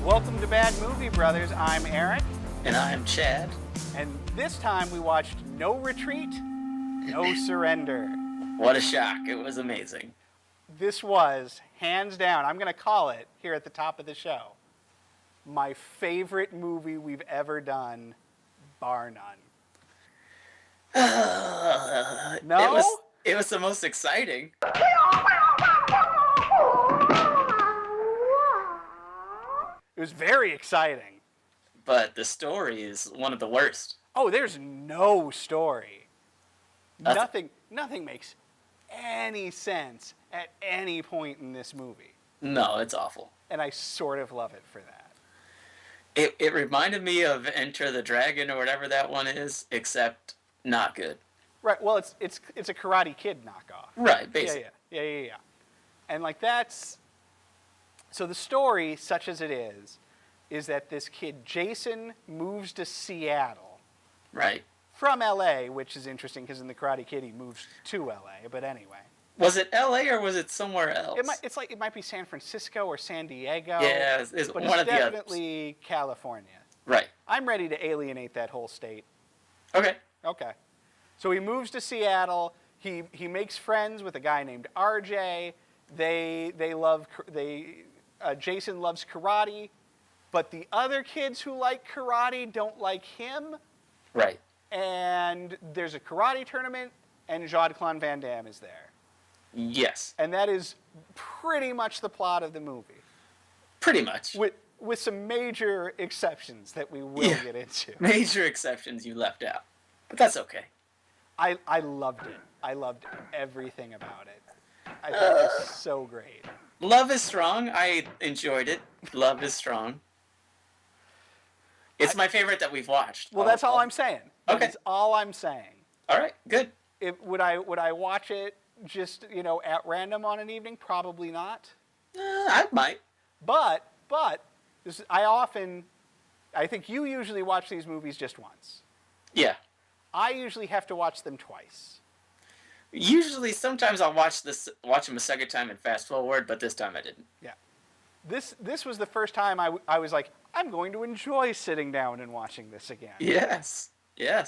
Welcome to Bad Movie Brothers. I'm Eric. And I'm Chad. And this time we watched No Retreat, No Surrender. What a shock. It was amazing. This was, hands down, I'm going to call it here at the top of the show, my favorite movie we've ever done, bar none. No? It was the most exciting. It was very exciting. But the story is one of the worst. Oh, there's no story. Nothing makes any sense at any point in this movie. No, it's awful. And I sort of love it for that. It reminded me of Enter the Dragon or whatever that one is, except not good. Right. Well, it's a Karate Kid knockoff. Right, basically. Yeah. And like that's so the story, such as it is that this kid Jason moves to Seattle. Right. From LA, which is interesting because in the Karate Kid he moves to LA. But anyway. Was it LA or was it somewhere else? It might be San Francisco or San Diego. Yeah, it's but one of the others. Definitely California. Right. I'm ready to alienate that whole state. Okay. So he moves to Seattle. He makes friends with a guy named RJ. Jason loves karate, but the other kids who like karate don't like him. Right. And there's a karate tournament, and Jean-Claude Van Damme is there. Yes. And that is pretty much the plot of the movie. Pretty much. With some major exceptions that we will get into. Major exceptions you left out. But that's okay. I loved it. I loved everything about it. I thought it was so great. Love is strong. I enjoyed it. Love is strong. It's my favorite that we've watched. Well, that's all I'm saying. Okay. That's all I'm saying. All right, good. Would I watch it just, at random on an evening? Probably not. I might. But I think you usually watch these movies just once. Yeah. I usually have to watch them twice. Usually, sometimes I'll watch them a second time and fast forward, but this time I didn't. Yeah. This was the first time I was like, I'm going to enjoy sitting down and watching this again. Yes.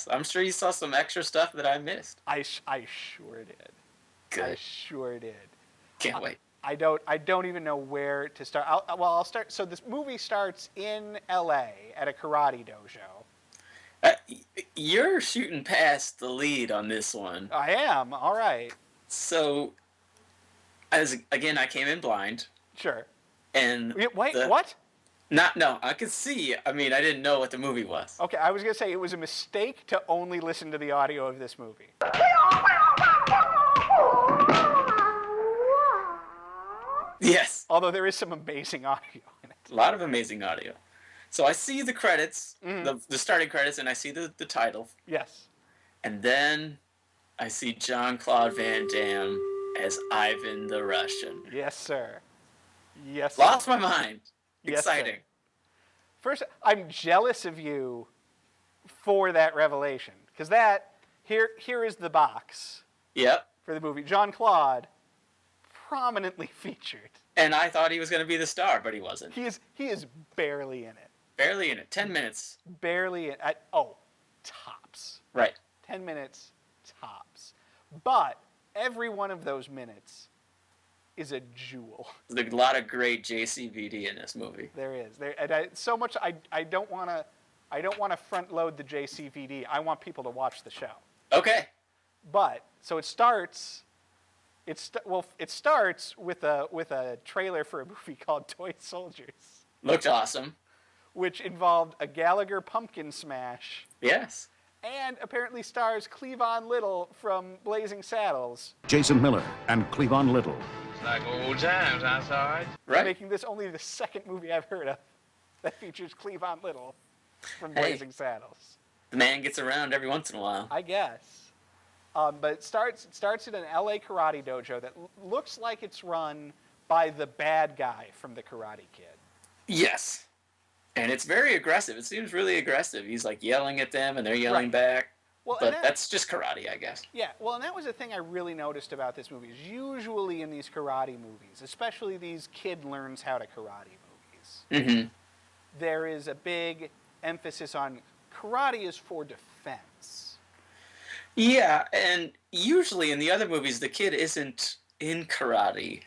I'm sure you saw some extra stuff that I missed. I sure did. Good. I sure did. Can't wait. I don't even know where to start. I'll start. So this movie starts in L.A. at a karate dojo. You're shooting past the lead on this one. I am. All right. So, I came in blind. Sure. And wait, what? No, I could see. I mean, I didn't know what the movie was. Okay, I was going to say it was a mistake to only listen to the audio of this movie. Yes. Although there is some amazing audio in it. A lot of amazing audio. So I see the credits, the starting credits, and I see the title. Yes. And then I see Jean-Claude Van Damme as Ivan the Russian. Yes, sir. Yes. Lost my mind. Yes, exciting. Sir. First, I'm jealous of you for that revelation. Because here is the box. Yep. For the movie. Jean-Claude, prominently featured. And I thought he was going to be the star, but he wasn't. He is barely in it. Barely in it. 10 minutes. Barely in tops. Right. 10 minutes, tops. But every one of those minutes is a jewel. There's a lot of great JCVD in this movie. There is. So much. I don't want to front load the JCVD. I want people to watch the show. Okay. But so it starts. It starts with a trailer for a movie called Toy Soldiers. Looked awesome. Which involved a Gallagher pumpkin smash. Yes. And apparently stars Cleavon Little from Blazing Saddles. Jason Miller and Cleavon Little. It's like old times, I'm sorry. Right. Making this only the second movie I've heard of that features Cleavon Little from Blazing Saddles. The man gets around every once in a while. I guess. But it starts at an LA karate dojo that looks like it's run by the bad guy from the Karate Kid. Yes. And it's very aggressive. It seems really aggressive. He's like yelling at them and they're yelling back. Well, but that's just karate, I guess. Yeah, well, and that was the thing I really noticed about this movie. Is usually in these karate movies, especially these kid learns how to karate movies, there is a big emphasis on karate is for defense. Yeah, and usually in the other movies, the kid isn't in karate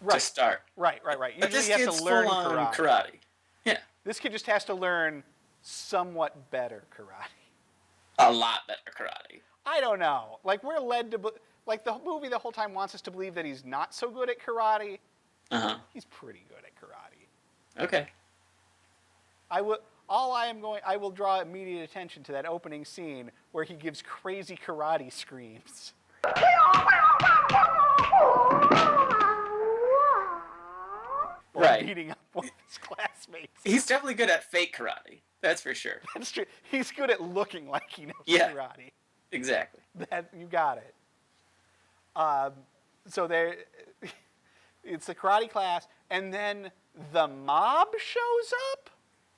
to start. Right. But Usually this he has kid's to learn full-on karate. Yeah. This kid just has to learn somewhat better karate. A lot better karate. I don't know. Like, we're led to... Like, the movie the whole time wants us to believe that he's not so good at karate. Uh-huh. He's pretty good at karate. Okay. I will draw immediate attention to that opening scene where he gives crazy karate screams. Right. Beating up one of his classmates. He's definitely good at fake karate. That's for sure. That's true. He's good at looking like he knows karate. Exactly. You got it. So it's the karate class, and then the mob shows up?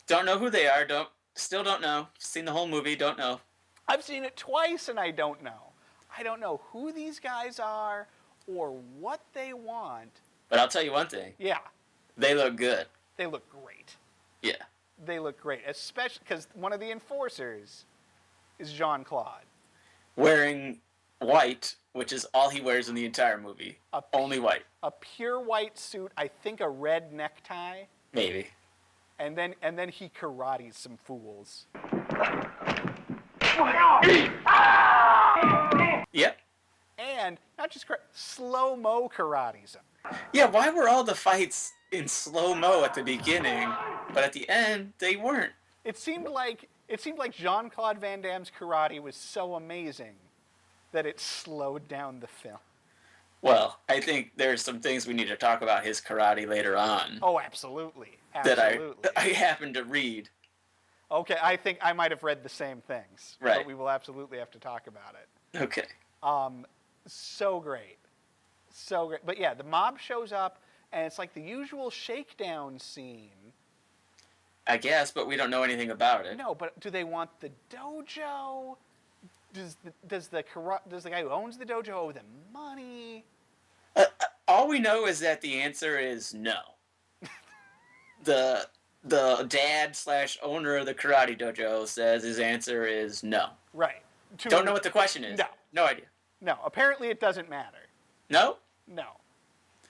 Don't know who they are. Still don't know. Seen the whole movie. Don't know. I've seen it twice, and I don't know. I don't know who these guys are or what they want. But I'll tell you one thing. Yeah. They look good. They look great. Yeah. They look great, especially because one of the enforcers is Jean-Claude. Wearing white, which is all he wears in the entire movie. Only white. A pure white suit, I think a red necktie. Maybe. And then he karates some fools. Yep. And not just slow-mo karates him. Yeah, why were all the fights in slow-mo at the beginning, but at the end they weren't? It seemed like Jean-Claude Van Damme's karate was so amazing that it slowed down the film. Well, I think there's some things we need to talk about his karate later on. Oh, absolutely. That I happened to read. Okay, I think I might have read the same things. Right. But we will absolutely have to talk about it. Okay. So great. So great. But yeah, the mob shows up, and it's like the usual shakedown scene. I guess, but we don't know anything about it. No, but do they want the dojo? Does the guy who owns the dojo owe them money? All we know is that the answer is no. The dad/owner of the karate dojo says his answer is no. Right. Don't know what the question is. No. No idea. No. Apparently, it doesn't matter. No. No.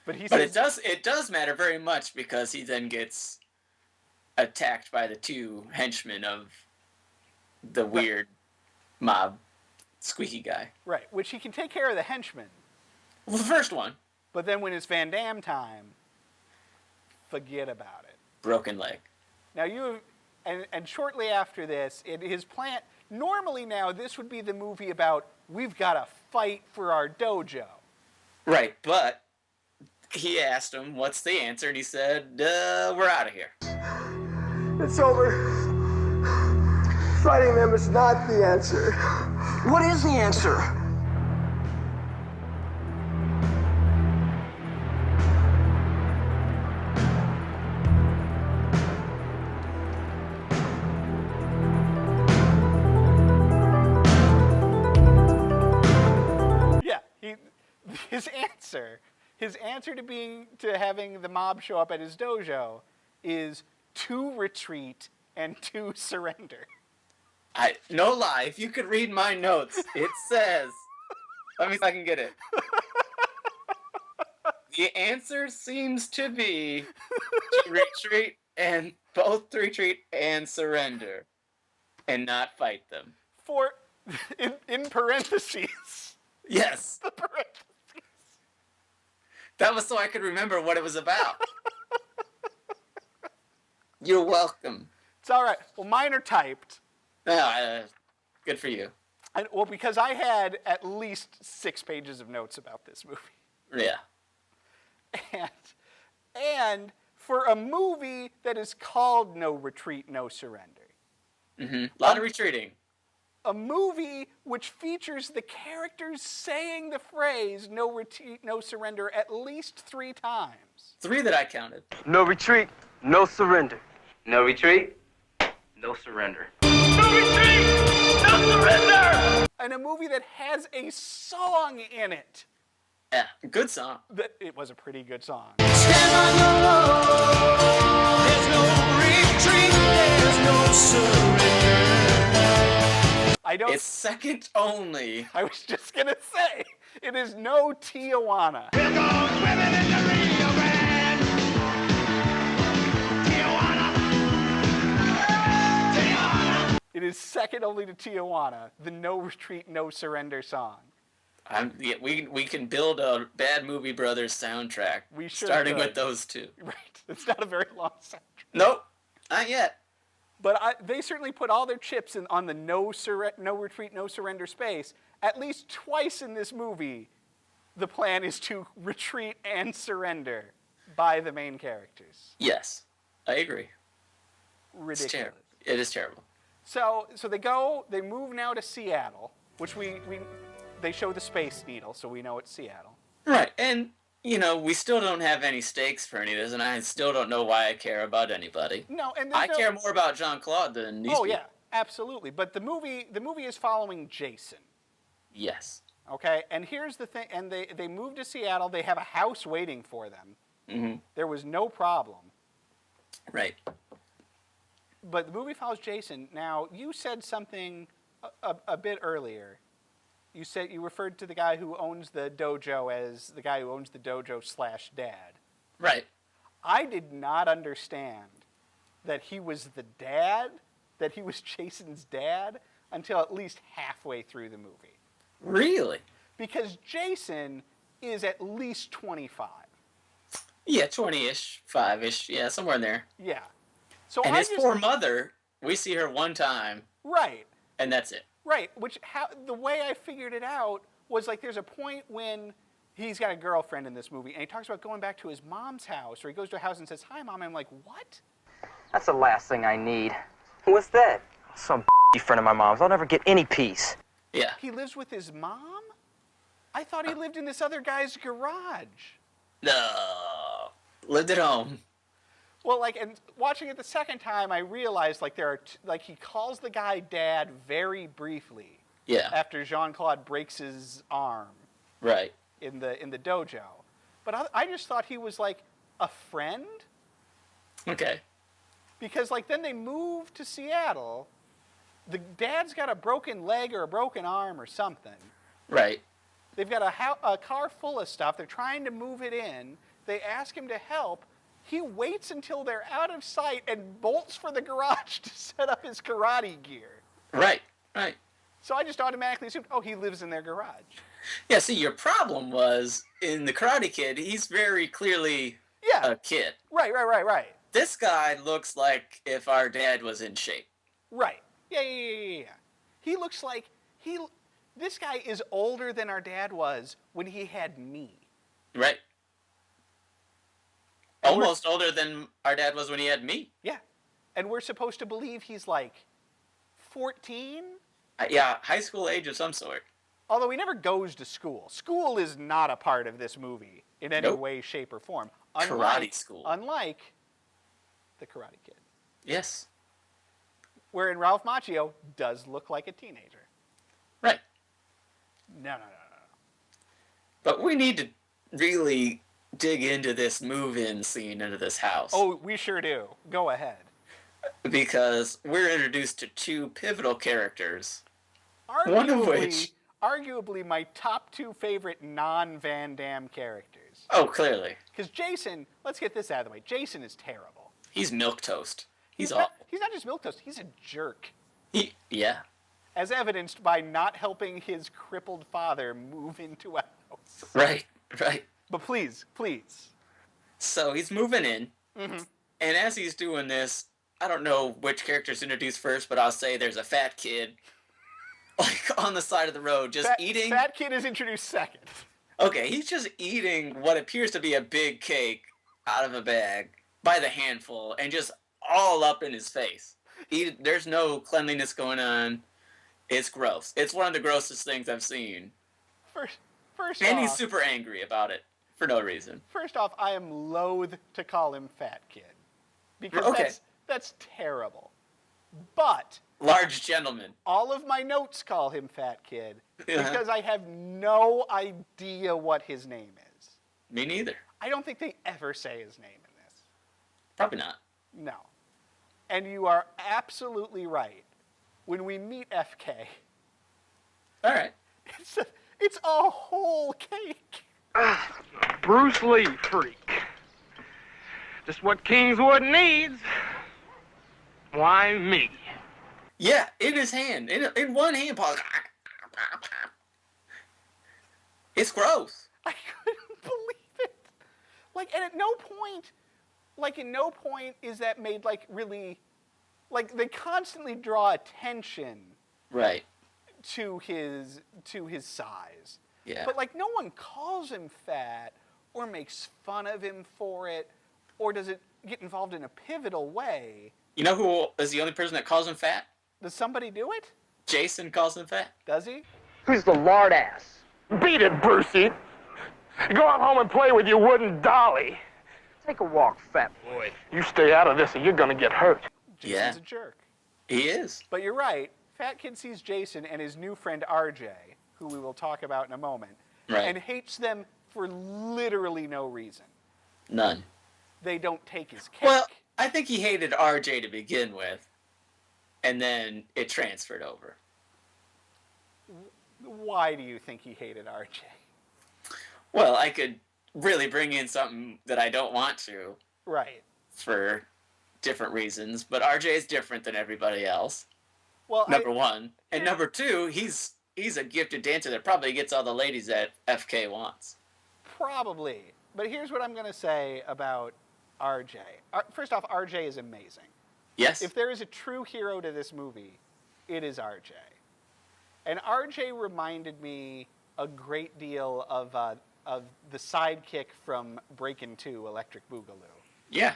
But it does matter very much because he then gets attacked by the two henchmen of the weird mob squeaky guy. Right, which he can take care of the henchmen. Well, the first one. But then when it's Van Damme time, forget about it. Broken leg. Now and shortly after this, his plan, normally now this would be the movie about we've got to fight for our dojo. Right, but he asked him, what's the answer? And he said, we're out of here. It's over. Fighting them is not the answer. What is the answer? Yeah, his answer to having the mob show up at his dojo is 2 retreat and 2 surrender. No lie, if you could read my notes, it says, let me see if I can get it. The answer seems to be to retreat and both retreat and surrender and not fight them. In parentheses. Yes. The parentheses. That was so I could remember what it was about. You're welcome. It's all right. Well, mine are typed. Good for you. Because I had at least 6 pages of notes about this movie. Yeah. And for a movie that is called No Retreat, No Surrender. Mm-hmm. A lot of retreating. A movie which features the characters saying the phrase no retreat, no surrender at least 3 times. 3 that I counted. No retreat, no surrender. No retreat, no surrender. No retreat, no surrender! And a movie that has a song in it. Yeah, good song. It was a pretty good song. Stand on your own. There's no retreat. I don't. It's second only. I was just gonna say it is no Tijuana. It is second only to Tijuana, the No Retreat, No Surrender song. Yeah, we can build a Bad Movie Brothers soundtrack. We sure starting could. with those two. Right. It's not a very long soundtrack. Nope, not yet. But they certainly put all their chips on the no retreat, no surrender space. At least twice in this movie, the plan is to retreat and surrender by the main characters. Yes, I agree. Ridiculous. It's terrible. It is terrible. So they move now to Seattle, which they show the Space Needle, so we know it's Seattle. Right, and we still don't have any stakes for any of this, and I still don't know why I care about anybody. No, and I care more about Jean-Claude than these people. yeah, absolutely. But the movie is following Jason. Yes. Okay, and here's the thing, and they move to Seattle. They have a house waiting for them. Mm-hmm. There was no problem. Right. But the movie follows Jason. Now, you said something a bit earlier. You referred to the guy who owns the dojo as the guy who owns the dojo / dad. Right. I did not understand that he was the dad, that he was Jason's dad, until at least halfway through the movie. Really? Because Jason is at least 25. Yeah, 20-ish, 5-ish, yeah, somewhere in there. Yeah. So and his poor mother, we see her one time. Right. And that's it. Right, the way I figured it out was like there's a point when he's got a girlfriend in this movie, and he talks about going back to his mom's house, or he goes to a house and says, "Hi, Mom." And I'm like, what? That's the last thing I need. What's that? Some friend of my mom's. I'll never get any peace. Yeah. He lives with his mom? I thought he lived in this other guy's garage. No. Lived at home. Well, and watching it the second time, I realized, he calls the guy Dad very briefly. Yeah. After Jean-Claude breaks his arm. Right. In the dojo. But I just thought he was, a friend. Okay. Because, then they move to Seattle. The dad's got a broken leg or a broken arm or something. Right. They've got a car full of stuff. They're trying to move it in. They ask him to help. He waits until they're out of sight and bolts for the garage to set up his karate gear. Right. So I just automatically assumed, he lives in their garage. Yeah, see, your problem was, in The Karate Kid, he's very clearly a kid. Right. This guy looks like if our dad was in shape. Right. Yeah. He looks like, this guy is older than our dad was when he had me. Right. Almost older than our dad was when he had me. Yeah. And we're supposed to believe he's 14? Yeah, high school age of some sort. Although he never goes to school. School is not a part of this movie in any way, shape, or form. Karate school. Unlike The Karate Kid. Yes. Wherein Ralph Macchio does look like a teenager. Right. No. But we need to really dig into this move-in scene into this house. Oh, we sure do. Go ahead. Because we're introduced to two pivotal characters. One of which... Arguably my top two favorite non-Van Damme characters. Oh, clearly. Because Jason, let's get this out of the way. Jason is terrible. He's milquetoast. He's not, awful. He's not just milquetoast. He's a jerk. Yeah. As evidenced by not helping his crippled father move into a house. Right. But please. So he's moving in. Mm-hmm. And as he's doing this, I don't know which character's introduced first, but I'll say there's a fat kid on the side of the road just eating. Fat kid is introduced second. Okay, he's just eating what appears to be a big cake out of a bag by the handful and just all up in his face. There's no cleanliness going on. It's gross. It's one of the grossest things I've seen. First and off, he's super angry about it for no reason. First off, I am loath to call him fat kid. Because that's terrible. But large gentleman. All of my notes call him fat kid because I have no idea what his name is. Me neither. I don't think they ever say his name in this. Probably not. No. And you are absolutely right. When we meet FK, All right. it's a whole cake. Bruce Lee freak. Just what Kingswood needs. Why me? Yeah, in his hand. In one hand, Paul. It's gross. I couldn't believe it. Like, and at no point is that made, like, really, like, they constantly draw attention Right. to his size. Yeah. But, like, no one calls him fat or makes fun of him for it or does it get involved in a pivotal way. You know who is the only person that calls him fat? Does somebody do it? Jason calls him fat. Does he? Who's the lard ass? Beat it, Brucey. Go on home and play with your wooden dolly. Take a walk, fat boy. You stay out of this or you're gonna get hurt. Jason's Yeah. a jerk. He is. But you're right. Fat Kid sees Jason and his new friend RJ, who we will talk about in a moment, Right. and hates them for literally no reason. None. They don't take his cake. Well, I think he hated RJ to begin with, and then it transferred over. Why do you think he hated RJ? Well, I could really bring in something that I don't want to Right. for different reasons, but RJ is different than everybody else. Well, Number one. And number two, he's a gifted dancer that probably gets all the ladies that FK wants. Probably. But here's what I'm going to say about RJ. First off, RJ is amazing. Yes? If there is a true hero to this movie, it is RJ. And RJ reminded me a great deal of the sidekick from Breakin' 2, Electric Boogaloo. Yeah.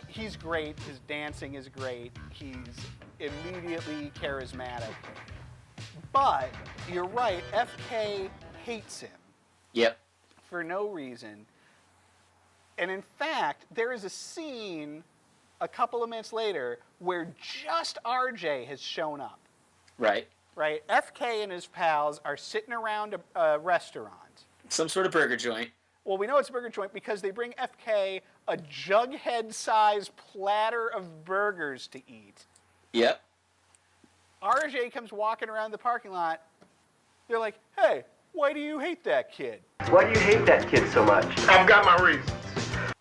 He's great. His dancing is great. He's immediately charismatic. But you're right, FK hates him Yep. for no reason. And in fact, there is a scene a couple of minutes later where just RJ has shown up. Right. Right? FK and his pals are sitting around a restaurant. Some sort of burger joint. Well, we know it's a burger joint because they bring FK a jughead-sized platter of burgers to eat. Yep. RJ comes walking around the parking lot. They're like, hey, why do you hate that kid? Why do you hate that kid so much? I've got my reasons.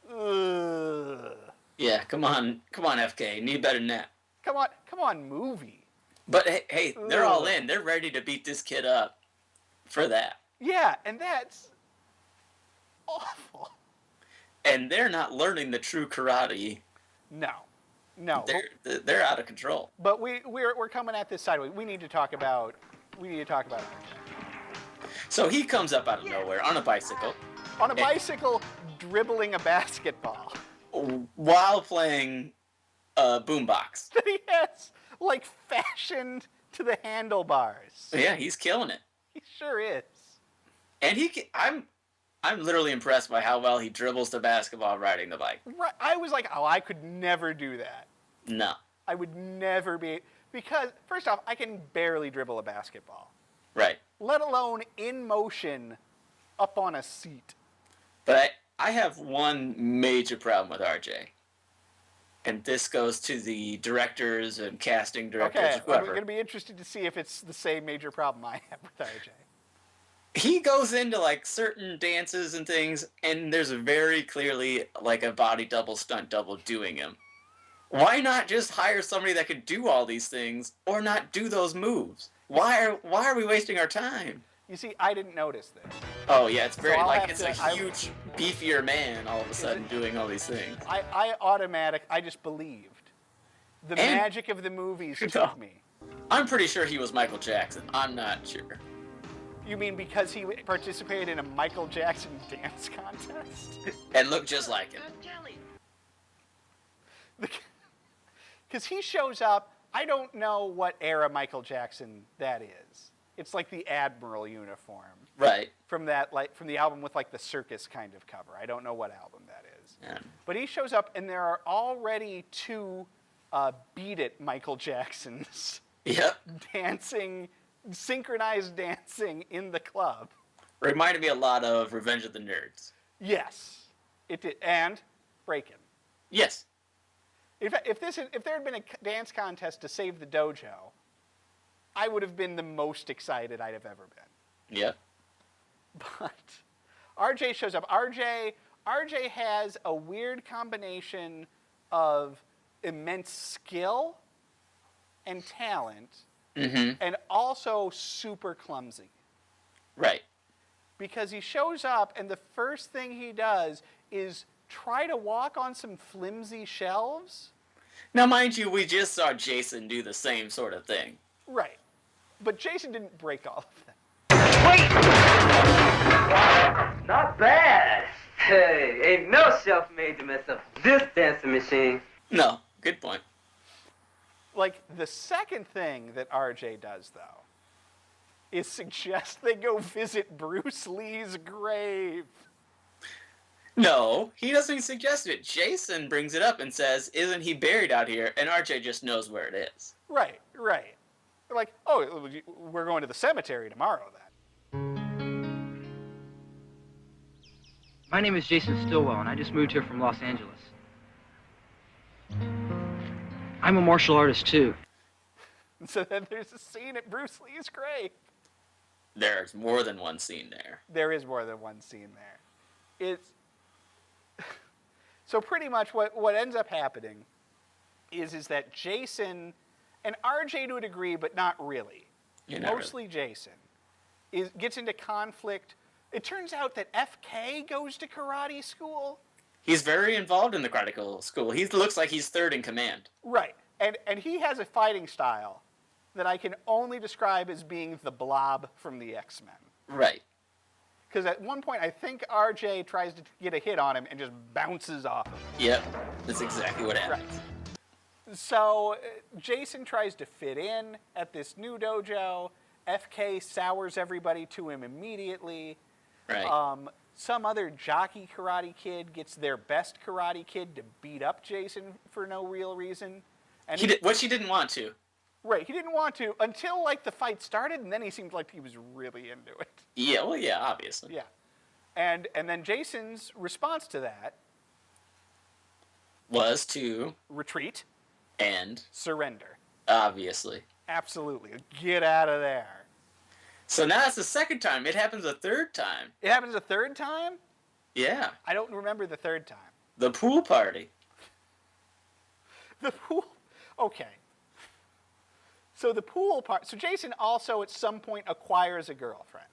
Ugh. Yeah, come on, FK. Need better than that. Come on, movie. But hey, they're all in. They're ready to beat this kid up for that. Yeah, and that's awful. And they're not learning the true karate. No. They're out of control. But we're coming at this sideways. We need to talk about RJ. So he comes up out of nowhere on a bicycle On a bicycle, dribbling a basketball while playing a boombox. that he has, like, fashioned to the handlebars. Yeah, he's killing it. He sure is. And I'm literally impressed by how well he dribbles the basketball riding the bike. Right. I was like, oh, I could never do that. No. I would never be, because, first off, I can barely dribble a basketball, Right. let alone in motion up on a seat. But I have one major problem with RJ. And this goes to the directors and casting directors, Okay, I'm whoever. going to be interested to see if it's the same major problem I have with RJ. He goes into like certain dances and things, and there's very clearly like a body double, stunt double doing him. Why not just hire somebody that could do all these things, or not do those moves? Why are we wasting our time? You see, I didn't notice this. Oh yeah, it's very I'll like have it's to- a huge, beefier man all of a sudden doing all these things. I just believed. The And- magic of the movies No. took me. I'm pretty sure he was Michael Jackson. I'm not sure. You mean because he participated in a Michael Jackson dance contest? And looked just like him. Because he shows up, I don't know what era Michael Jackson that is. It's like the Admiral uniform Right. from the album with like the circus kind of cover. I don't know what album that is. Yeah. But he shows up, and there are already two Beat It Michael Jacksons Yep. dancing, synchronized dancing in the club. Reminded me a lot of Revenge of the Nerds. Yes, it did. And Breakin'. Yes. In fact, if there had been a dance contest to save the dojo, I would have been the most excited I'd have ever been. Yeah. But RJ shows up. RJ has a weird combination of immense skill and talent, and also super clumsy. Right. Because he shows up, and the first thing he does is try to walk on some flimsy shelves. Now, mind you, we just saw Jason do the same sort of thing. Right. But Jason didn't break all of them. Wait! Not bad. Hey, ain't no shelf made to mess up this dancing machine. No, good point. Like, the second thing that RJ does, though, is suggest they go visit Bruce Lee's grave. No, he doesn't suggest it. Jason brings it up and says, isn't he buried out here? And RJ just knows where it is. Right. They're like, oh, we're going to the cemetery tomorrow, then. My name is Jason Stillwell, and I just moved here from Los Angeles. I'm a martial artist, too. And so then there's a scene at Bruce Lee's grave. There's more than one scene there. There is more than one scene there. It's so pretty much what ends up happening is that Jason and RJ to a degree, but not really. Mostly really. Jason gets into conflict. It turns out that FK goes to karate school. He's very involved in the karate school. He looks like he's third in command. Right. And he has a fighting style that I can only describe as being the Blob from the X-Men. Right. Because at one point, I think RJ tries to get a hit on him and just bounces off of him. Yep. That's exactly what happens. Right. So Jason tries to fit in at this new dojo. FK sours everybody to him immediately. Right. Some other jockey karate kid gets their best karate kid to beat up Jason for no real reason. And which he didn't want to. Right, he didn't want to until like the fight started, and then he seemed like he was really into it. Yeah, well, yeah, obviously. Yeah, and then Jason's response to that was to retreat and surrender. Obviously. Absolutely, get out of there. So now it's the second time. It happens a third time. It happens a third time? Yeah. I don't remember the third time. The pool party. The pool. Okay. So the pool part. So Jason also at some point acquires a girlfriend.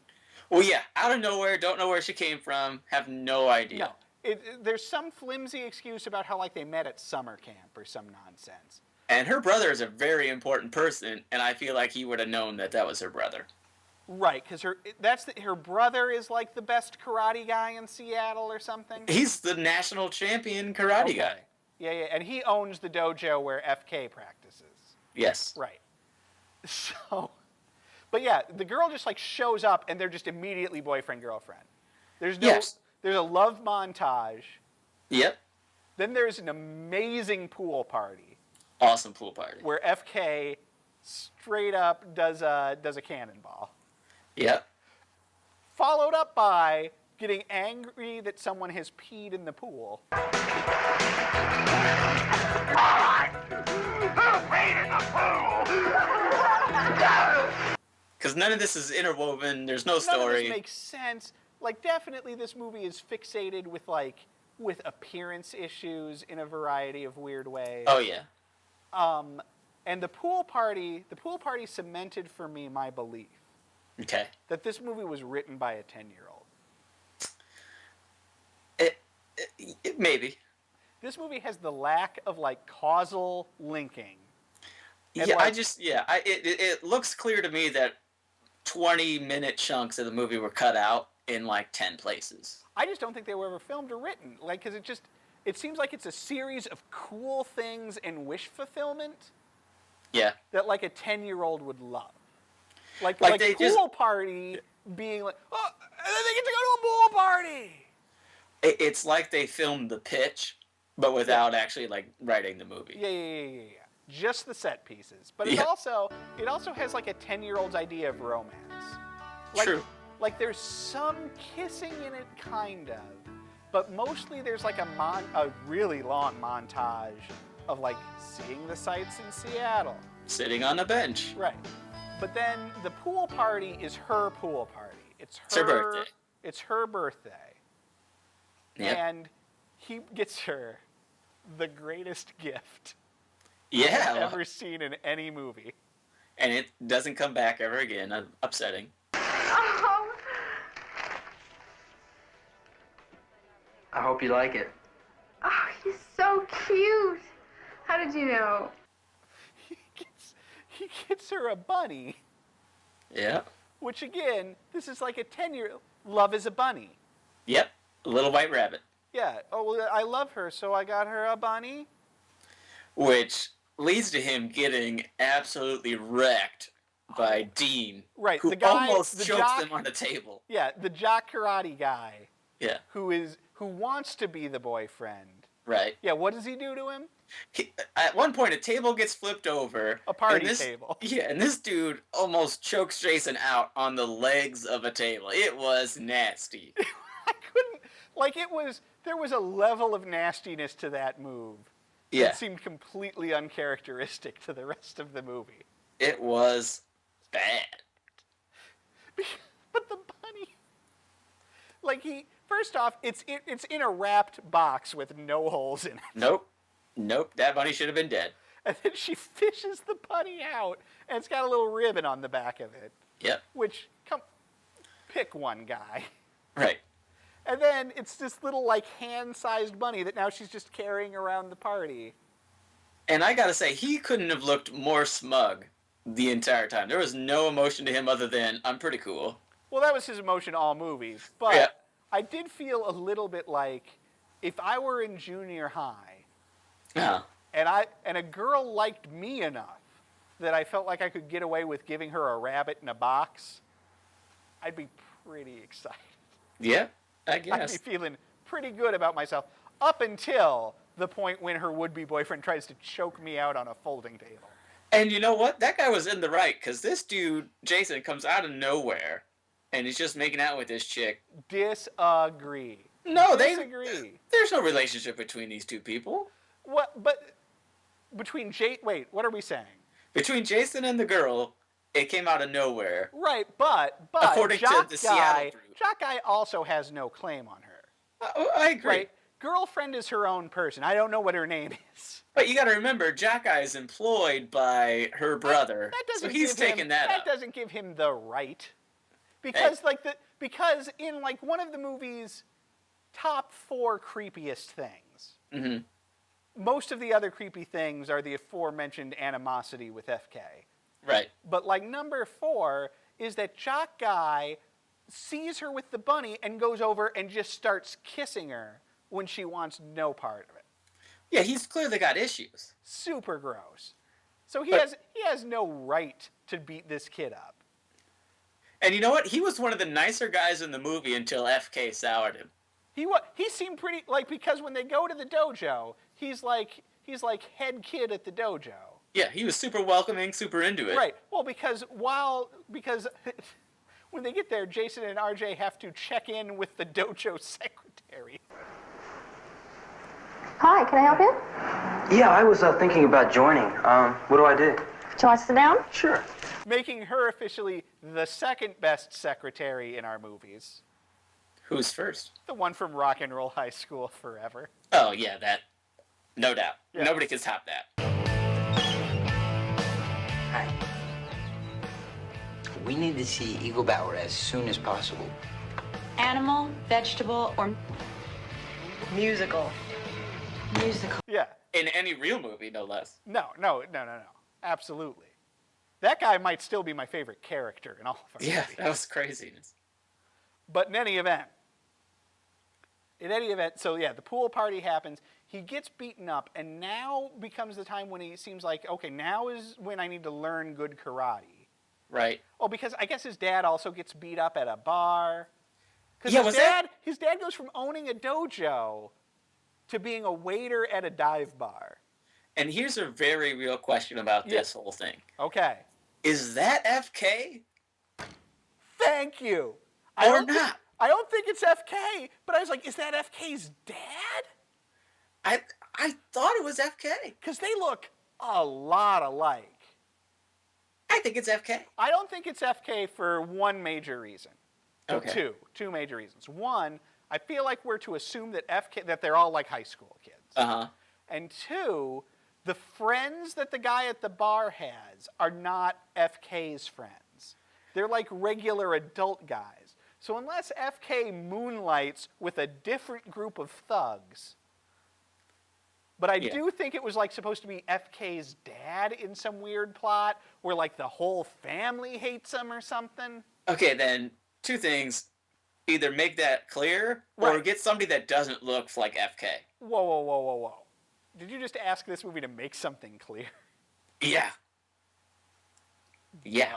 Well, yeah, out of nowhere, don't know where she came from, have no idea. No, there's some flimsy excuse about how like they met at summer camp or some nonsense. And her brother is a very important person, and I feel like he would have known that that was her brother. Right, because her brother is like the best karate guy in Seattle or something. He's the national champion karate guy. Yeah, and he owns the dojo where FK practices. Yes. Right. So, but yeah, the girl just like shows up and they're just immediately boyfriend-girlfriend. There's a love montage. Yep. Then there's an amazing pool party. Awesome pool party. Where FK straight up does a cannonball. Yep. Followed up by getting angry that someone has peed in the pool. Who peed in the pool? Because none of this is interwoven. There's no story. None of this makes sense. Like, definitely this movie is fixated with appearance issues in a variety of weird ways. Oh, yeah. And the pool party cemented for me my belief. Okay. That this movie was written by a 10-year-old. Maybe. This movie has the lack of, like, causal linking. And yeah, like, it looks clear to me that 20-minute chunks of the movie were cut out in, like, 10 places. I just don't think they were ever filmed or written. Like, because it seems like it's a series of cool things and wish fulfillment. Yeah. That, like, a 10-year-old would love. Like they pool party being like, oh, and then they get to go to a pool party. It's like they filmed the pitch, but without actually, like, writing the movie. Yeah. Just the set pieces. But it also has, like, a 10-year-old's idea of romance. Like, True. Like, there's some kissing in it, kind of. But mostly there's, like, a really long montage of like seeing the sights in Seattle. Sitting on a bench. Right. But then the pool party is her pool party. It's It's her birthday. It's her birthday. Yep. And he gets her the greatest gift Yeah. I've ever seen in any movie. And it doesn't come back ever again. Upsetting. Oh. I hope you like it. Oh, he's so cute. How did you know? He gets her a bunny, Yeah. which again, this is like a 10-year love is a bunny. Yep. A little white rabbit. Yeah. Oh, well, I love her, so I got her a bunny. Which leads to him getting absolutely wrecked by Dean. Right, Who the guy- almost the chokes jock- them on the table. Yeah, the jock karate guy Yeah. who wants to be the boyfriend. Right. Yeah, what does he do to him? At one point, a table gets flipped over. A party and table. Yeah, and this dude almost chokes Jason out on the legs of a table. It was nasty. I couldn't, like there was a level of nastiness to that move. Yeah, It seemed completely uncharacteristic to the rest of the movie. it was bad. But the bunny, like first off, it's in a wrapped box with no holes in it. Nope, that bunny should have been dead. And then she fishes the bunny out, and it's got a little ribbon on the back of it. Yep, Which, pick one guy. right. And then it's this little, like, hand-sized bunny that now she's just carrying around the party. And I gotta say, he couldn't have looked more smug the entire time. There was no emotion to him other than, I'm pretty cool. Well, that was his emotion all movie. But Yeah. I did feel a little bit like if I were in junior high Uh-huh. and a girl liked me enough that I felt like I could get away with giving her a rabbit in a box, I'd be pretty excited. Yeah, I I'd guess. be feeling pretty good about myself up until the point when her would-be boyfriend tries to choke me out on a folding table. And you know what? That guy was in the right, because this dude, Jason, comes out of nowhere, and he's just making out with this chick. Disagree. No, Disagree. There's no relationship between these two people. What? But between wait, what are we saying? Between Jason and the girl, it came out of nowhere. Right, but According to Jock the Seattle group. Jock Guy also has no claim on her. I agree. Right? Girlfriend is her own person. I don't know what her name is. But you got to remember, Jack Eye is employed by her brother, That doesn't so he's give him, taking that up. doesn't give him the right. Because because in like one of the movie's top 4 creepiest things, most of the other creepy things are the aforementioned animosity with FK. Right. But like number 4 is that Jock Guy sees her with the bunny and goes over and just starts kissing her when she wants no part of it. Yeah, he's clearly got issues. Super gross. So he But- has no right to beat this kid up. And you know what? He was one of the nicer guys in the movie until FK soured him. He seemed pretty like, because when they go to the dojo, he's like head kid at the dojo. Yeah, he was super welcoming, super into it. Right. Well, because when they get there, Jason and RJ have to check in with the dojo secretary. Hi, can I help you? Yeah, I was thinking about joining. What do I do? Would you like to sit down? Sure. Making her officially the second best secretary in our movies. Who's first? The one from Rock and Roll High School Forever. Oh, yeah, that. No doubt. Yeah. Nobody can top that. Hi. We need to see Eagle Bauer as soon as possible. Animal, vegetable, or Musical. musical. Yeah. In any real movie, no less. No. Absolutely. That guy might still be my favorite character in all of our Yeah, movies. that was craziness. But in any event, so yeah, the pool party happens. He gets beaten up, and now becomes the time when he seems like, okay, now is when I need to learn good karate. Right. Oh, because I guess his dad also gets beat up at a bar. Because Yeah, his dad goes from owning a dojo to being a waiter at a dive bar. And here's a very real question about this whole thing. Okay. Is that FK? Thank you. Or not? I don't think it's FK, but I was like, is that FK's dad? I thought it was FK. Because they look a lot alike. I think it's FK. I don't think it's FK for one major reason. Okay. Two major reasons. One, I feel like we're to assume that they're all like high school kids. Uh-huh. And two, the friends that the guy at the bar has are not FK's friends. They're like regular adult guys. So unless FK moonlights with a different group of thugs, but I do think it was like supposed to be FK's dad in some weird plot where like the whole family hates him or something. Okay, then two things. Either make that clear or get somebody that doesn't look like FK. Whoa. Did you just ask this movie to make something clear? Yeah. Yeah.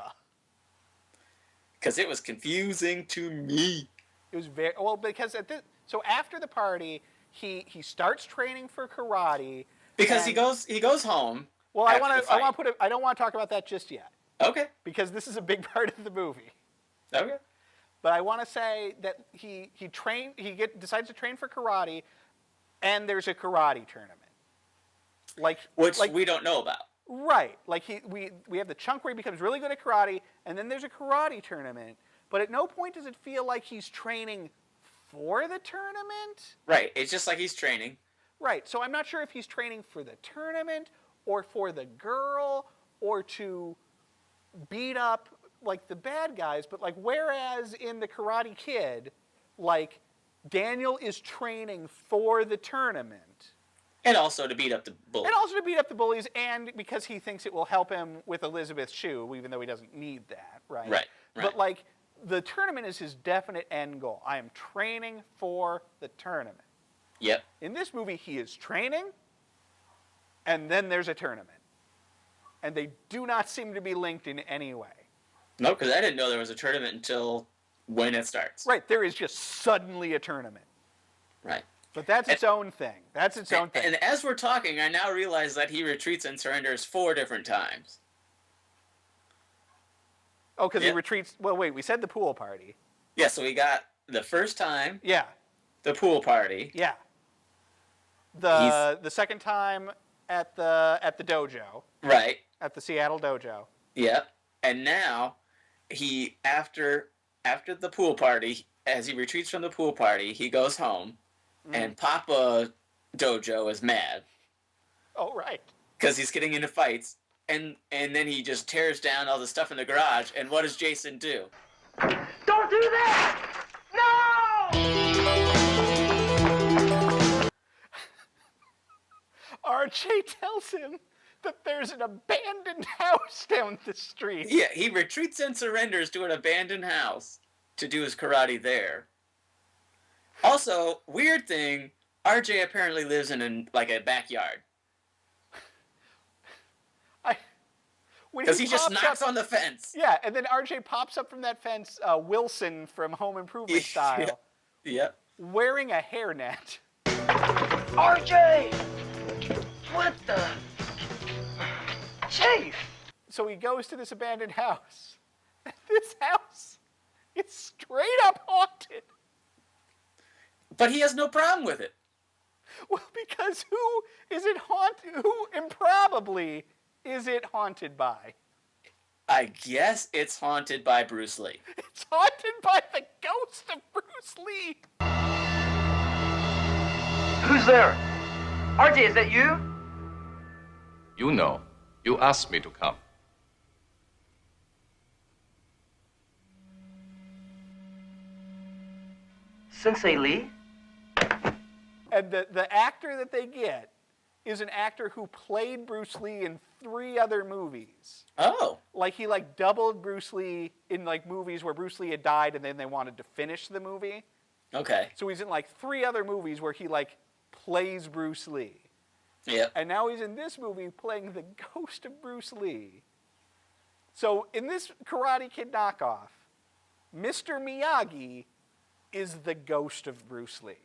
Because it was confusing to me. It was very well because so after the party, he starts training for karate because he goes home. Well, I don't want to talk about that just yet. Okay. Because this is a big part of the movie. Okay. But I want to say that he decides to train for karate, and there's a karate tournament. Which we don't know about. Right. Like we have the chunk where he becomes really good at karate, and then there's a karate tournament. But at no point does it feel like he's training for the tournament. Right. It's just like he's training. Right. So I'm not sure if he's training for the tournament or for the girl or to beat up like the bad guys, but like whereas in the Karate Kid, like Daniel is training for the tournament. And also to beat up the bullies. And because he thinks it will help him with Elizabeth Shue, even though he doesn't need that, right? Right. But like the tournament is his definite end goal. I am training for the tournament. Yep. In this movie, he is training, and then there's a tournament. And they do not seem to be linked in any way. No, because I didn't know there was a tournament until when it starts. Right, there is just suddenly a tournament. Right. But that's its own thing. That's its own thing. And as we're talking, I now realize that he retreats and surrenders 4 different times. Oh, because he retreats... Well, wait, we said the pool party. Yeah, so we got the first time. Yeah. The pool party. Yeah. The second time at the dojo. Right. At the Seattle dojo. Yep. And now he after the pool party, as he retreats from the pool party, he goes home, and Papa Dojo is mad. Oh, right. Because he's getting into fights, and then he just tears down all the stuff in the garage. And what does Jason do? Don't do that! No! RJ tells him that there's an abandoned house down the street. Yeah, he retreats and surrenders to an abandoned house to do his karate there. Also, weird thing, RJ apparently lives in a backyard. Because he just knocks on the fence. Yeah, and then RJ pops up from that fence, Wilson from Home Improvement style. Yep. Wearing a hairnet. RJ! What the... Chief! So he goes to this abandoned house. This house is straight up haunted. But he has no problem with it. Well, because who improbably is it haunted by? I guess it's haunted by Bruce Lee. It's haunted by the ghost of Bruce Lee. Who's there? RJ, is that you? You know. You asked me to come. Sensei Lee? And the actor that they get is an actor who played Bruce Lee in 3 other movies. Oh. Like he doubled Bruce Lee in movies where Bruce Lee had died and then they wanted to finish the movie. Okay. So he's in 3 other movies where he plays Bruce Lee. Yep. And now he's in this movie playing the ghost of Bruce Lee. So in this Karate Kid knockoff, Mr. Miyagi is the ghost of Bruce Lee.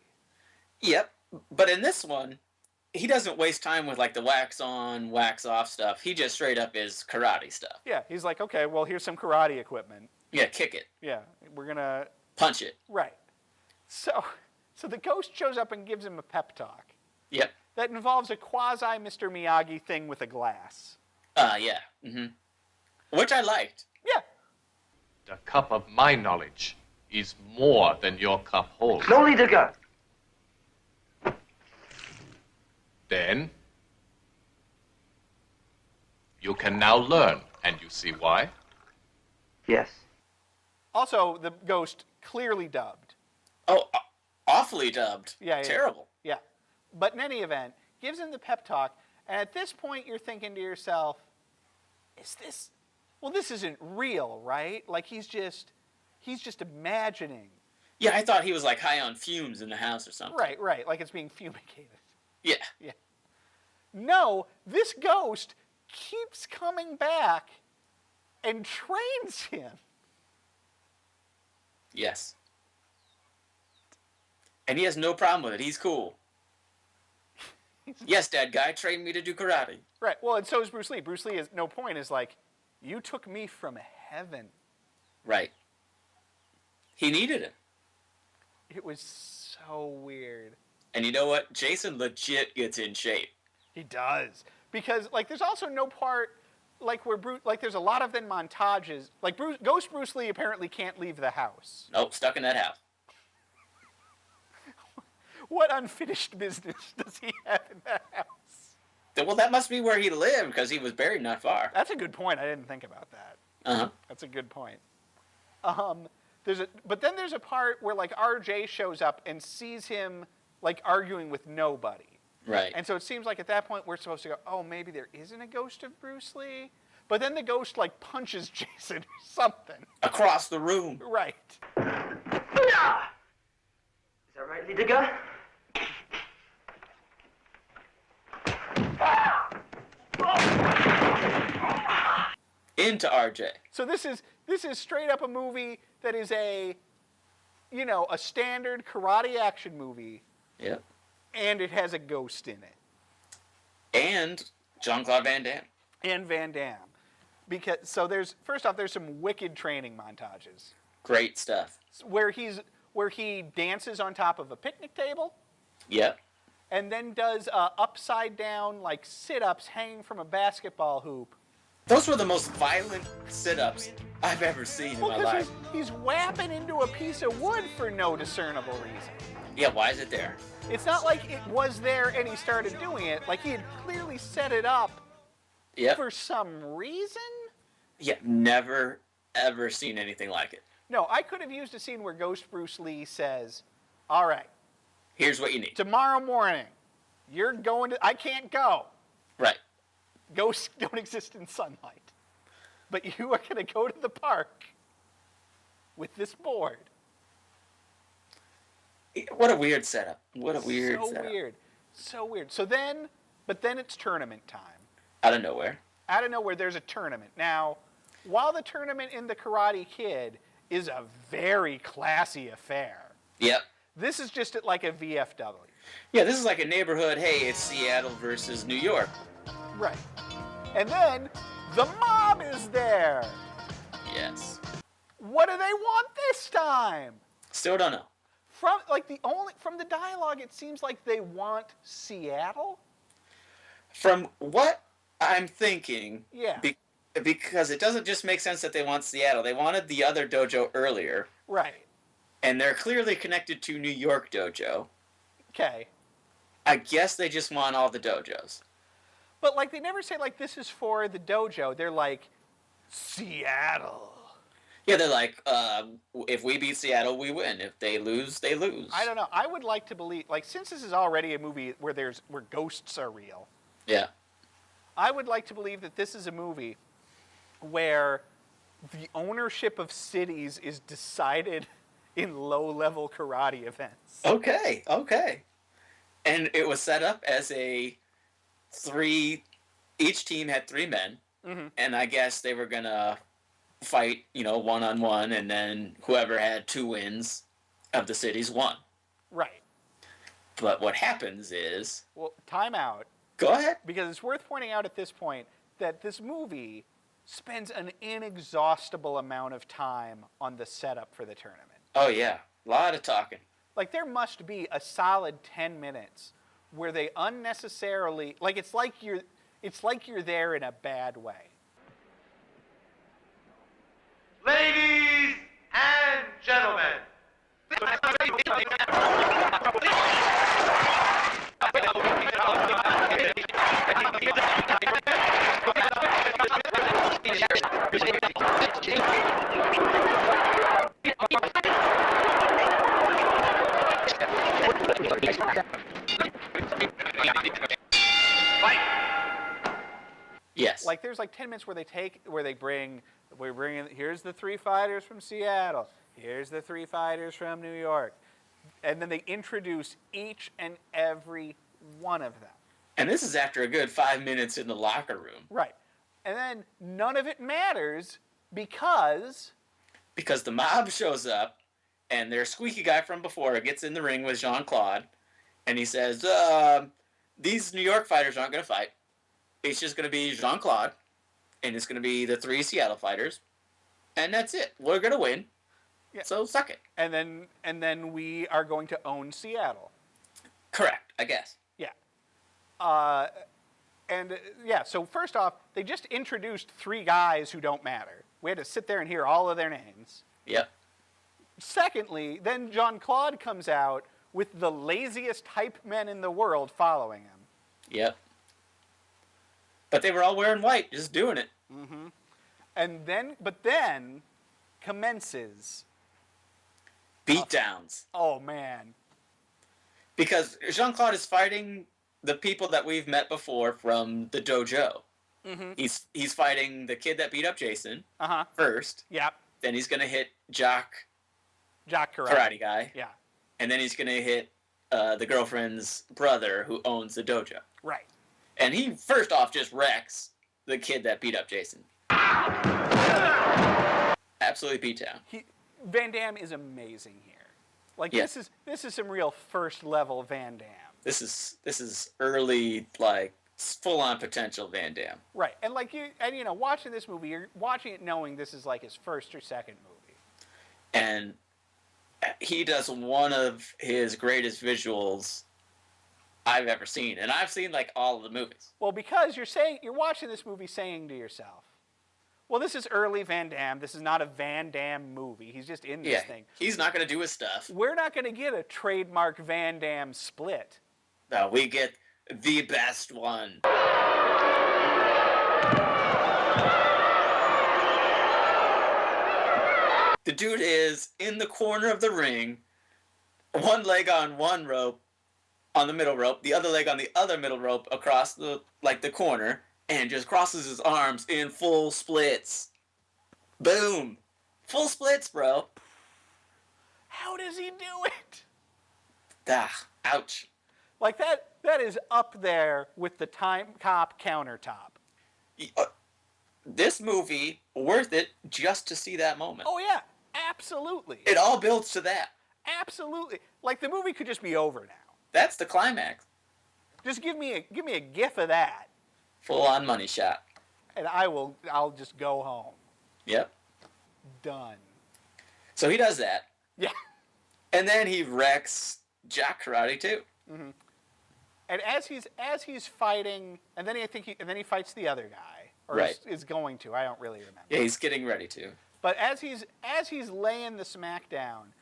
Yep. But in this one, he doesn't waste time with the wax on, wax off stuff. He just straight up is karate stuff. Yeah, he's like, okay, well, here's some karate equipment. Yeah, kick it. Yeah, we're gonna punch it. Right. So the ghost shows up and gives him a pep talk. Yep. that involves a quasi Mr. Miyagi thing with a glass. Yeah. Which I liked. Yeah. The cup of my knowledge is more than your cup holds. Slowly, Digger. Then you can now learn, and you see why? Yes. Also, the ghost clearly dubbed. Oh, awfully dubbed. Yeah. Terrible. Yeah. But in any event, gives him the pep talk, and at this point you're thinking to yourself, this isn't real, right? Like he's just imagining. Yeah, I thought he was like high on fumes in the house or something. Right, like it's being fumigated. Yeah. No, this ghost keeps coming back and trains him. Yes. And he has no problem with it. He's cool. Yes, Dad guy, train me to do karate. Right, well, and so is Bruce Lee. Bruce Lee, no point, is like, you took me from heaven. Right. He needed it. It was so weird. And you know what? Jason legit gets in shape. He does. Because, like, there's also no part, like, where there's a lot of then montages. Like, Ghost Bruce Lee apparently can't leave the house. Nope, stuck in that house. What unfinished business does he have in that house? Well, that must be where he lived, because he was buried not far. That's a good point. I didn't think about that. Uh-huh. That's a good point. But then there's a part where, like, RJ shows up and sees him, like, arguing with nobody. Right. And so it seems like at that point we're supposed to go, oh, maybe there isn't a ghost of Bruce Lee? But then the ghost, like, punches Jason or something. Across the room. Right. Is that right, Digger? Into RJ. So this is straight up a movie that is a standard karate action movie. Yep. And it has a ghost in it. And Jean-Claude Van Damme. And Van Damme. There's some wicked training montages. Great stuff. Where he dances on top of a picnic table. Yep. And then does upside down, like, sit-ups hanging from a basketball hoop. Those were the most violent sit-ups I've ever seen in my life. He's whapping into a piece of wood for no discernible reason. Yeah, why is it there? It's not like it was there and he started doing it. Like, he had clearly set it up for some reason. Yeah, never, ever seen anything like it. No, I could have used a scene where Ghost Bruce Lee says, all right. Here's what you need. Tomorrow morning, you're going to... I can't go. Right. Ghosts don't exist in sunlight. But you are going to go to the park with this board. What a weird setup. What a weird setup. So weird. But then it's tournament time. Out of nowhere. Out of nowhere, there's a tournament. Now, while the tournament in The Karate Kid is a very classy affair. Yep. This is just like a VFW. Yeah, this is like a neighborhood, hey, it's Seattle versus New York. Right. And then the mob is there. Yes. What do they want this time? Still don't know. From the dialogue, it seems like they want Seattle. From what I'm thinking, yeah, because it doesn't just make sense that they want Seattle. They wanted the other dojo earlier. Right. And they're clearly connected to New York dojo. Okay. I guess they just want all the dojos. But, like, they never say, like, this is for the dojo. They're like, Seattle. Yeah, they're like, if we beat Seattle, we win. If they lose, they lose. I don't know. I would like to believe, like, since this is already a movie where ghosts are real. Yeah. I would like to believe that this is a movie where the ownership of cities is decided in low-level karate events. Okay. And it was set up as each team had 3 men, and I guess they were going to fight, one-on-one, and then whoever had 2 wins of the cities won. Right. But what happens is... Well, time out. Go ahead. Because it's worth pointing out at this point that this movie spends an inexhaustible amount of time on the setup for the tournament. Oh, yeah. A lot of talking. Like, there must be a solid 10 minutes where they unnecessarily, like it's like you're there in a bad way. Ladies and gentlemen. Yes. Like there's like 10 minutes where they bring in, here's the 3 fighters from Seattle, here's the 3 fighters from New York, and then they introduce each and every one of them. And this is after a good 5 minutes in the locker room. Right. And then none of it matters because the mob shows up, and their squeaky guy from before gets in the ring with Jean-Claude, and he says, these New York fighters aren't going to fight. It's just going to be Jean-Claude, and it's going to be the 3 Seattle fighters, and that's it. We're going to win, so suck it. And then we are going to own Seattle. Correct, I guess. Yeah. So first off, they just introduced 3 guys who don't matter. We had to sit there and hear all of their names. Yep. Secondly, then Jean-Claude comes out with the laziest hype men in the world following him. Yep. But they were all wearing white, just doing it. Mm-hmm. But then commences beatdowns. Oh man. Because Jean-Claude is fighting the people that we've met before from the dojo. Mm-hmm. He's fighting the kid that beat up Jason first. Yep. Then he's gonna hit Jock Karate Guy. Yeah. And then he's gonna hit the girlfriend's brother who owns the dojo. Right. And he first off just wrecks the kid that beat up Jason. Absolutely beat down. Van Damme is amazing here. Like this is some real first level Van Damme. This is early, like, full on potential Van Damme. Right. And watching this movie, you're watching it knowing this is like his first or second movie. And he does one of his greatest visuals I've ever seen. And I've seen like all of the movies. Well, because you're watching this movie saying to yourself, well, this is early Van Damme. This is not a Van Damme movie. He's just in this thing. He's not going to do his stuff. We're not going to get a trademark Van Damme split. No, we get the best one. The dude is in the corner of the ring, one leg on one rope, on the middle rope, the other leg on the other middle rope across the corner, and just crosses his arms in full splits. Boom. Full splits, bro. How does he do it? Ouch. Like that is up there with the Time Cop countertop. This movie, worth it just to see that moment. Oh yeah, absolutely. It all builds to that. Absolutely. Like the movie could just be over now. That's the climax. Just give me a gif of that. Full on money shot. And I'll just go home. Yep. Done. So he does that. Yeah. And then he wrecks Jock Karate too. Mm-hmm. And as he's fighting, and then he fights the other guy, or is going to. I don't really remember. Yeah, he's getting ready to. But as he's laying the smack down,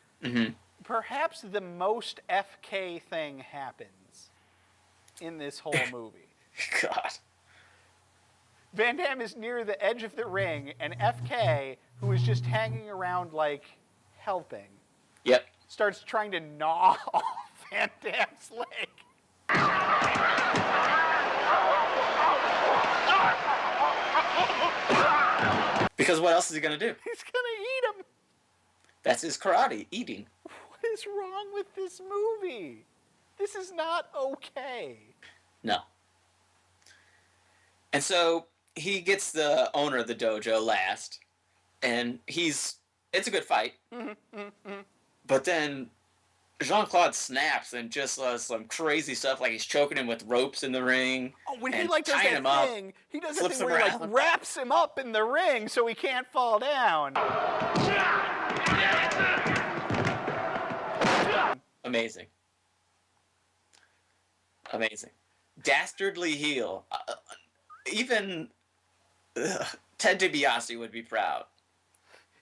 perhaps the most FK thing happens in this whole movie. God. Van Damme is near the edge of the ring, and FK, who is just hanging around like helping, starts trying to gnaw off Van Damme's leg. Because what else is he going to do? He's going to eat him. That's his karate, eating. What is wrong with this movie? This is not okay. No. And so he gets the owner of the dojo last, and it's a good fight. But then Jean-Claude snaps and just does some crazy stuff, like he's choking him with ropes in the ring. Oh, when he does that thing, he does that thing where he wraps him up in the ring so he can't fall down. Amazing. Amazing. Dastardly heel. Even Ted DiBiase would be proud.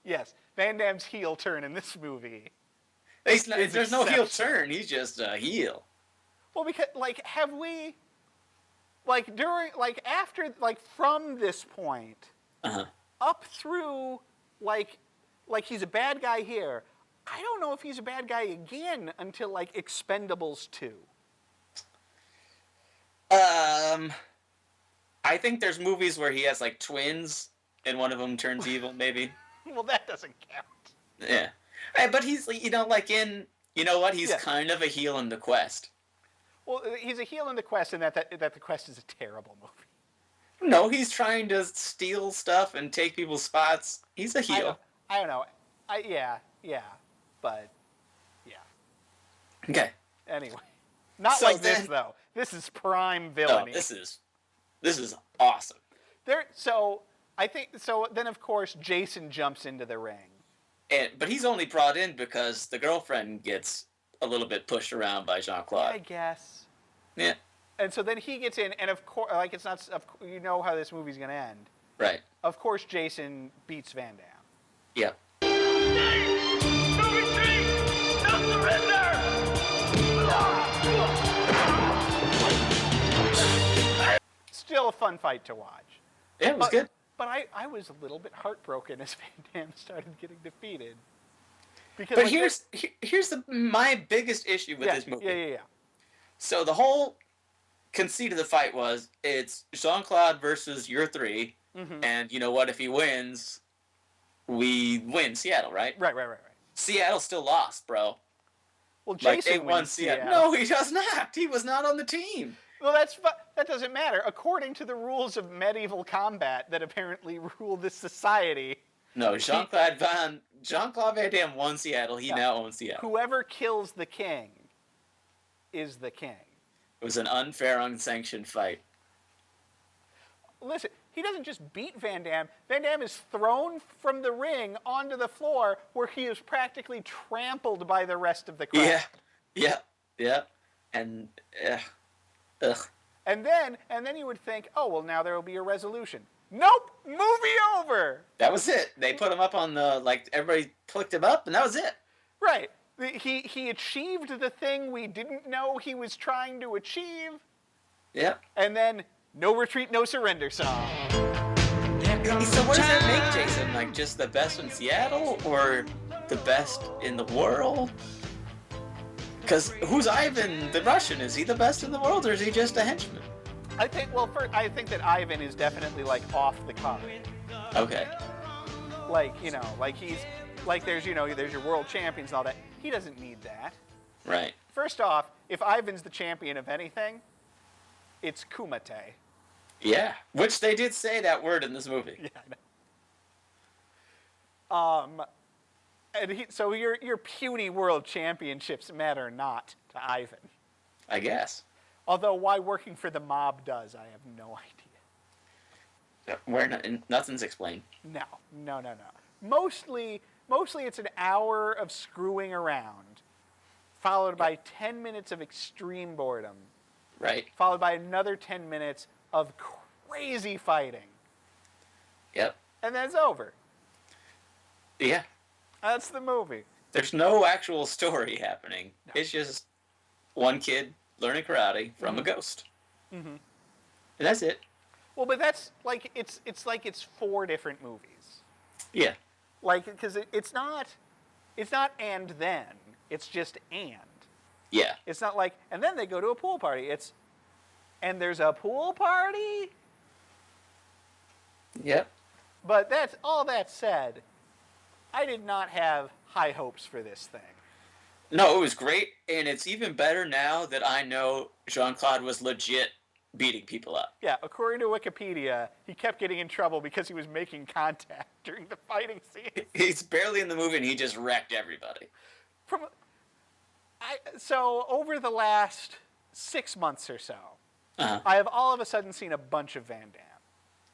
Yes, Van Damme's heel turn in this movie. There's no heel turn. He's just a heel. Well, because have we after from this point up through he's a bad guy here. I don't know if he's a bad guy again until Expendables 2. I think there's movies where he has twins and one of them turns evil, maybe. Well, that doesn't count. Yeah. But he's, he's kind of a heel in The Quest. Well, he's a heel in The Quest, and that The Quest is a terrible movie. No, he's trying to steal stuff and take people's spots. He's a heel. I don't know. Yeah, but yeah. Okay. Anyway, not this though. This is prime villainy. No, this is awesome. Then of course Jason jumps into the ring. But he's only brought in because the girlfriend gets a little bit pushed around by Jean-Claude. I guess. Yeah. And so then he gets in, and of course, it's not. You know how this movie's gonna end. Right. Of course, Jason beats Van Damme. Yeah. No retreat! No surrender! Still a fun fight to watch. Yeah, it was good. But I was a little bit heartbroken as Van Damme started getting defeated. Because but here's my biggest issue with this movie. Yeah. So the whole conceit of the fight was it's Jean-Claude versus your three, and you know what? If he wins, we win Seattle, right? Right. Seattle still lost, bro. Well, Jason wins Seattle. No, he does not. He was not on the team. Well, that doesn't matter. According to the rules of medieval combat that apparently rule this society. No, Jean-Claude Van Damme won Seattle. He now owns Seattle. Whoever kills the king is the king. It was an unfair, unsanctioned fight. Listen, he doesn't just beat Van Damme. Van Damme is thrown from the ring onto the floor where he is practically trampled by the rest of the crowd. Yeah. And, ugh. And then you would think, oh, well, now there will be a resolution. Nope! Movie over! That was it. They put him up on the, everybody clicked him up, and that was it. Right. He achieved the thing we didn't know he was trying to achieve. Yeah. And then, no retreat, no surrender song. So what does that make Jason? Just the best in Seattle, or the best in the world? Because who's Ivan the Russian? Is he the best in the world, or is he just a henchman? I think that Ivan is definitely off the card. Okay. He's there's your world champions and all that. He doesn't need that. Right. First off, if Ivan's the champion of anything, it's Kumite. Yeah, which they did say that word in this movie. Yeah, I know. So your puny world championships matter not to Ivan. I guess. Although why working for the mob does, I have no idea. Nothing's explained. No. Mostly it's an hour of screwing around, followed by 10 minutes of extreme boredom. Right. Followed by another 10 minutes of crazy fighting. Yep. And then it's over. Yeah. That's the movie. There's no actual story happening. No. It's just one kid learning karate from a ghost. Mm-hmm. And that's it. Well, but that's it's 4 different movies. Yeah. Because it's not and then. It's just and. Yeah. It's not and then they go to a pool party. It's, and there's a pool party? Yep. But that's all that said, I did not have high hopes for this thing. No, it was great, and it's even better now that I know Jean-Claude was legit beating people up. Yeah, according to Wikipedia, he kept getting in trouble because he was making contact during the fighting scene. He's barely in the movie, and he just wrecked everybody. So over the last 6 months or so, I have all of a sudden seen a bunch of Van Damme.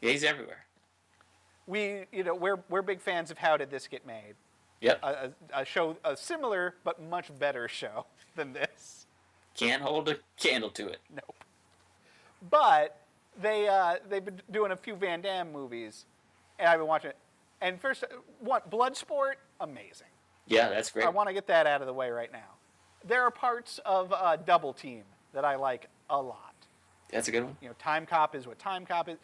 Yeah, he's everywhere. We're big fans of How Did This Get Made? Yep. A similar but much better show than this. Can't hold a candle to it. Nope. But they've been doing a few Van Damme movies, and I've been watching it. And first, Bloodsport, amazing. Yeah, that's great. I want to get that out of the way right now. There are parts of Double Team that I like a lot. That's a good one. You know, Time Cop is what Time Cop is.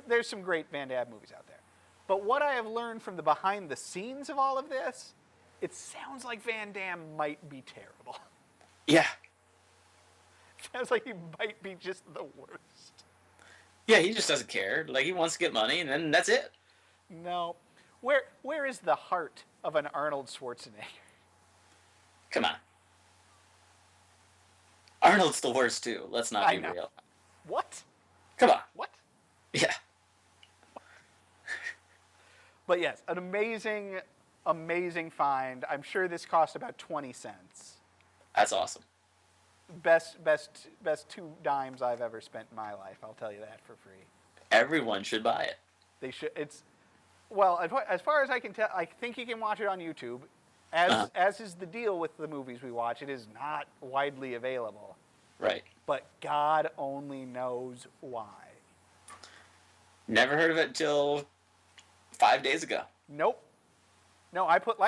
There's some great Van Damme movies out there. But what I have learned from the behind the scenes of all of this, it sounds like Van Damme might be terrible. Yeah. Sounds like he might be just the worst. Yeah, he just doesn't care. Like, he wants to get money, and then that's it. No. Where is the heart of an Arnold Schwarzenegger? Come on. Arnold's the worst, too. Let's not be real. What? Come on. What? Yeah. But yes, an amazing, amazing find. I'm sure this cost about 20 cents. That's awesome. Best 2 dimes I've ever spent in my life. I'll tell you that for free. Everyone should buy it. They should. Well, as far as I can tell, I think you can watch it on YouTube. As is the deal with the movies we watch, it is not widely available. Right. But God only knows why. Never heard of it till 5 days ago. Nope. No, I put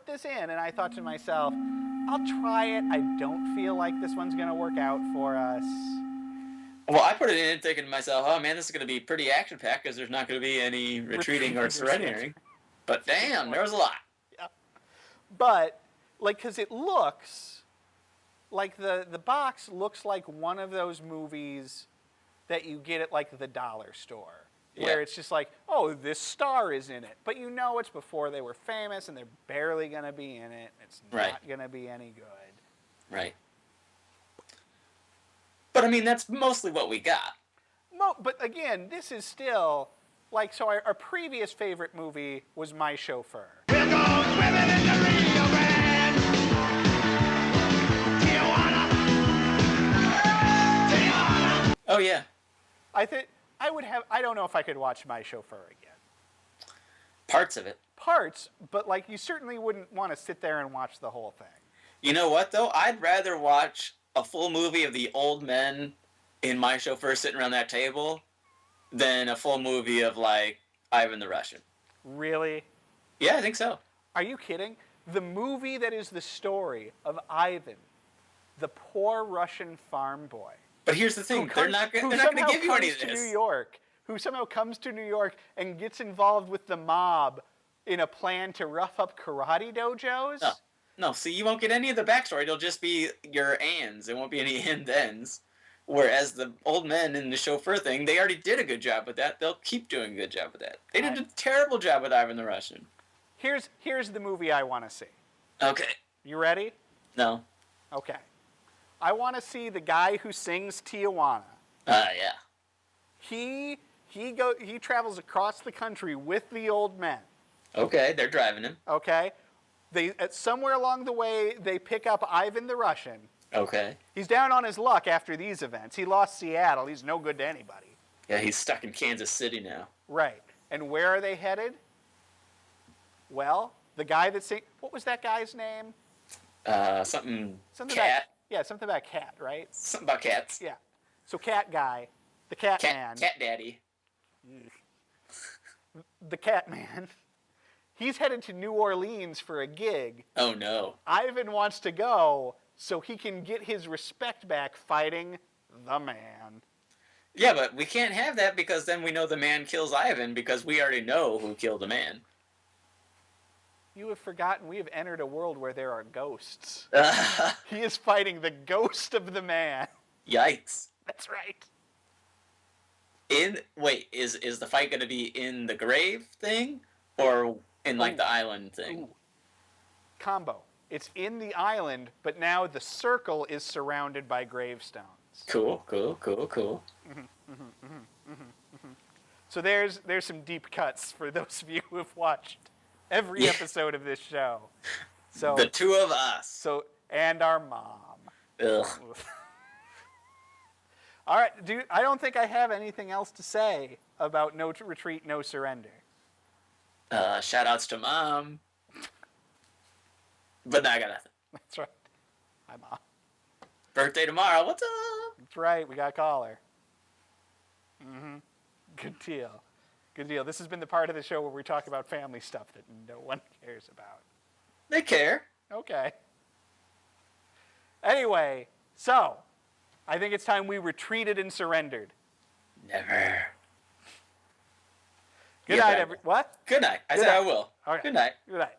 this in, and I thought to myself, I'll try it. I don't feel like this one's going to work out for us. Well, I put it in thinking to myself, oh man, this is going to be pretty action-packed because there's not going to be any retreating or surrendering. But damn, there was a lot. Yeah. But, because it looks, like the box looks like one of those movies that you get at, the dollar store. Where it's just like, oh, this star is in it. But you know it's before they were famous, and they're barely going to be in it. It's not going to be any good. Right. But, I mean, that's mostly what we got. But, again, this is still, so our previous favorite movie was My Chauffeur. We'll go swimming in the Rio Grande. Tijuana. Tijuana. Oh, yeah. I don't know if I could watch My Chauffeur again. Parts of it. Parts, but, you certainly wouldn't want to sit there and watch the whole thing. You know what, though? I'd rather watch a full movie of the old men in My Chauffeur sitting around that table than a full movie of, Ivan the Russian. Really? Yeah, I think so. Are you kidding? The movie that is the story of Ivan, the poor Russian farm boy. But here's the thing, they're not going to give you any of this. Who somehow comes to New York and gets involved with the mob in a plan to rough up karate dojos? No, see, you won't get any of the backstory. It'll just be your ands. There won't be any end-ends. Whereas the old men in the Chauffeur thing, they already did a good job with that. They'll keep doing a good job with that. They did a terrible job with Ivan the Russian. Here's the movie I want to see. Okay. You ready? No. Okay. I want to see the guy who sings Tijuana. Yeah. He travels across the country with the old men. Okay, they're driving him. Okay. Somewhere along the way, they pick up Ivan the Russian. Okay. He's down on his luck after these events. He lost Seattle. He's no good to anybody. Yeah, he's stuck in Kansas City now. Right. And where are they headed? Well, the guy that sings... What was that guy's name? Something cat. Something about cat, right? Something about cats. Yeah. So cat guy, the cat man. Cat daddy. The cat man. He's headed to New Orleans for a gig. Oh, no. Ivan wants to go so he can get his respect back fighting the man. Yeah, but we can't have that because then we know the man kills Ivan because we already know who killed the man. You have forgotten we have entered a world where there are ghosts. He is fighting the ghost of the man. Yikes. That's right. Is the fight going to be in the grave thing or in the island thing? Ooh. Combo. It's in the island, but now the circle is surrounded by gravestones. Cool. So there's some deep cuts for those of you who have watched every episode of this show. So the two of us. And our mom. Ugh. All right, I don't think I have anything else to say about No Retreat, No Surrender. Shout outs to Mom. But no, I got nothing. That's right. Hi, Mom. Birthday tomorrow. What's up? That's right. We got a caller. Good deal. Good deal. This has been the part of the show where we talk about family stuff that no one cares about. They care. Okay. Anyway, so I think it's time we retreated and surrendered. Never. Good Yes, night, I will. What? Good night. I Good said I night. will. Okay. Good night. Good night.